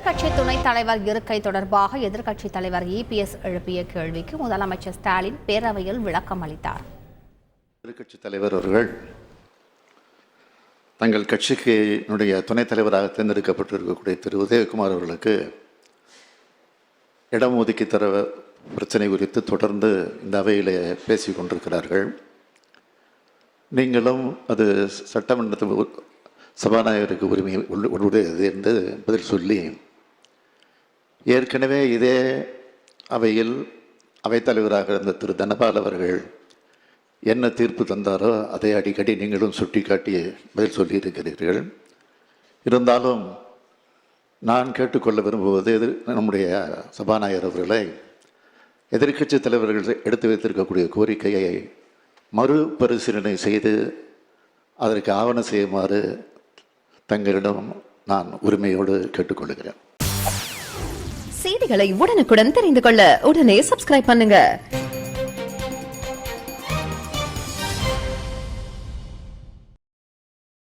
எதிர்க்கட்சி துணைத் தலைவர் இருக்கை தொடர்பாக எதிர்க்கட்சித் தலைவர் இபிஎஸ் எழுப்பிய கேள்விக்கு முதலமைச்சர் ஸ்டாலின் பேரவையில் விளக்கம் அளித்தார். எதிர்க்கட்சித் தலைவர் அவர்கள் தங்கள் கட்சிக்கு துணைத் தலைவராக தேர்ந்தெடுக்கப்பட்டிருக்கக்கூடிய திரு உதயகுமார் அவர்களுக்கு இடம் ஒதுக்கி தர பிரச்சனை குறித்து தொடர்ந்து இந்த அவையில் பேசி கொண்டிருக்கிறார்கள். நீங்களும் அது சட்டமன்றத்தில் சபாநாயகருக்கு உரிமை உடையது என்று பதில் சொல்லி ஏற்கனவே இதே அவையில் அவைத்தலைவராக இருந்த திரு தனபால் அவர்கள் என்ன தீர்ப்பு தந்தாரோ அதை அடிக்கடி நீங்களும் சுட்டி காட்டி பதில் சொல்லியிருக்கிறீர்கள். இருந்தாலும் நான் கேட்டுக்கொள்ள விரும்புவது நம்முடைய சபாநாயகர் அவர்களை எதிர்க்கட்சி தலைவர்கள் எடுத்து வைத்திருக்கக்கூடிய கோரிக்கையை மறுபரிசீலனை செய்து அதற்கு ஆவணம் செய்யுமாறு தங்களிடம் நான் உரிமையோடு கேட்டுக்கொள்கிறேன். செய்திகளை உடனுக்குடன் தெரிந்து கொள்ள உடனே சப்ஸ்கிரைப் பண்ணுங்க.